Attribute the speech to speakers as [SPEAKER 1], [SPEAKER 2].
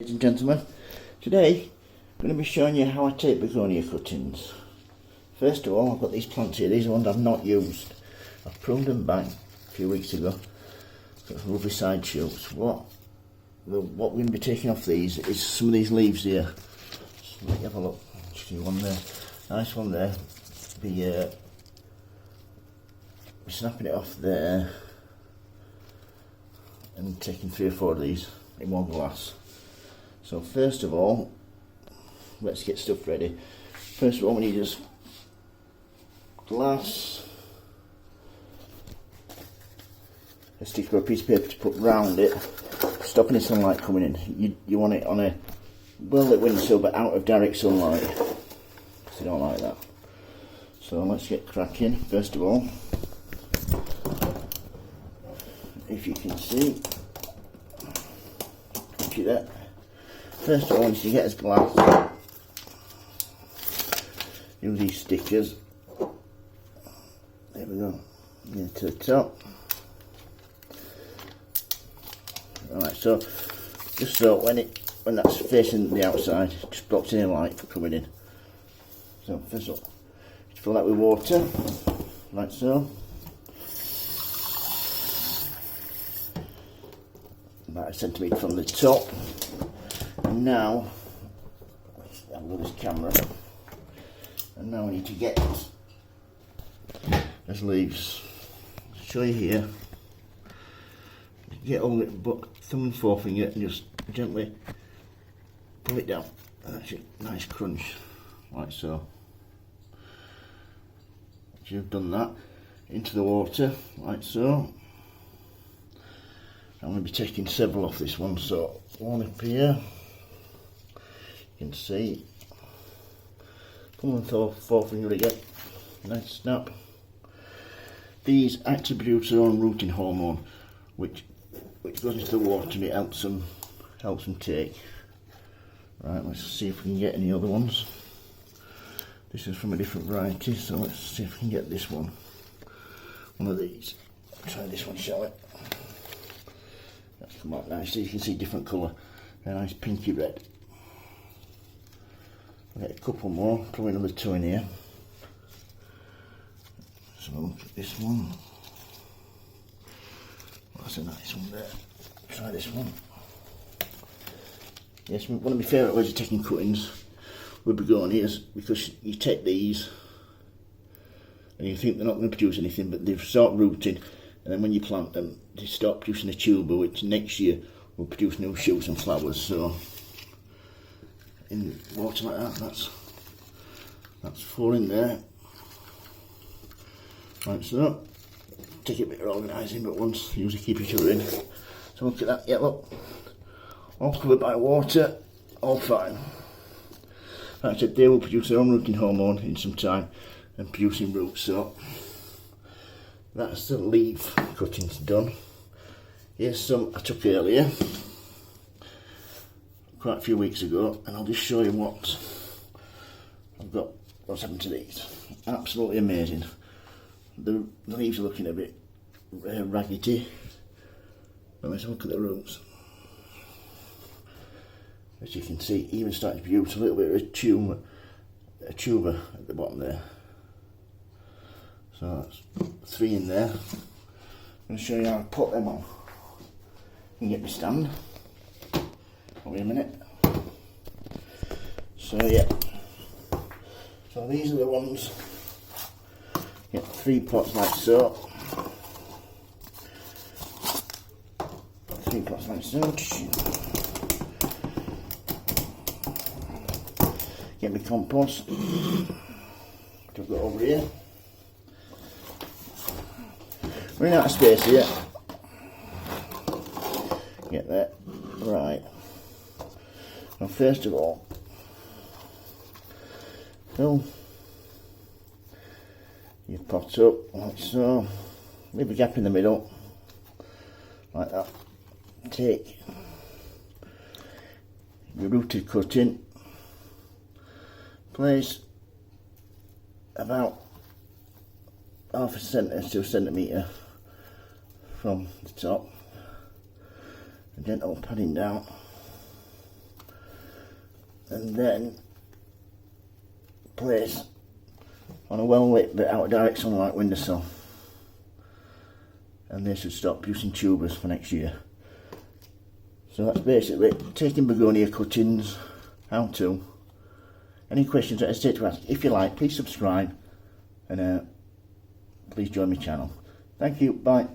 [SPEAKER 1] Ladies and gentlemen, today I'm going to be showing you how I take begonia cuttings. First of all, I've got these plants here. These are ones I've not used. I've pruned them back a few weeks ago. Got some lovely side shoots. What we're going to be taking off these is some of these leaves here. So let me have a look. See one there, nice one there. Be snapping it off there and taking 3 or 4 of these in one glass. So first of all, let's get stuff ready. First of all, we need just glass, a stick or a piece of paper to put round it, stopping the sunlight coming in. You want it on a well-lit windowsill but out of direct sunlight, because you don't like that. So let's get cracking. First of all, if you can see, that. First of all, once you get this glass, use these stickers. There we go. Get to the top. Alright, so just so when that's facing the outside, it just blocks any light from coming in. So first of all, just fill that with water, like so. About a centimetre from the top. And now, I've got this camera, and now we need to get those leaves. I'll show you here. Get all the thumb and forefinger and just gently pull it down. That's it, nice crunch, like so. Once you've done that, into the water, like so. I'm going to be taking several off this one, so one up here, you can see, thumb and forefinger again, nice snap. These actually produce their own rooting hormone, which goes into the water and it helps them take. Right, let's see if we can get any other ones. This is from a different variety, so let's see if we can get this one of these. Try this one, shall we? That's come out nicely. You can see different colour, a nice pinky red. I'll get a couple more, probably another 2 in here. So look at this one. That's a nice one there. Try this one. Yes, one of my favourite ways of taking cuttings with begonias, because you take these and you think they're not going to produce anything, but they start rooting, and then when you plant them, they start producing a tuber, which next year will produce new shoots and flowers. So in water like that, that's 4 in there. Right, so take it a bit of organising, but once you usually keep each other in. So look at that, yeah, look, all covered by water, all fine. Like I said, they will produce their own rooting hormone in some time and producing roots. So that's the leaf cuttings done. Here's some I took earlier, quite a few weeks ago, and I'll just show you what I've got, what's happened to these. Absolutely amazing. The leaves are looking a bit raggedy, but let's look at the roots. As you can see, even starting to produce a little bit of a tuber at the bottom there. So that's 3 in there. I'm going to show you how I put them on. You can get my stand. Wait a minute. So yeah. So these are the ones. Get 3 pots like so. 3 pots like so. Get my compost, which I've got over here. Running out of space here. Get that. Right. Now first of all, fill your pot up like so. Leave a gap in the middle, like that. Take your rooted cutting. Place about half a centimetre to a centimetre from the top, a gentle padding down, and then place on a well lit but out of direct sunlight windowsill, and they should stop producing tubers for next year. So that's basically taking begonia cuttings, how to. Any questions, don't hesitate to ask. If you like, please subscribe and please join my channel. Thank you, bye.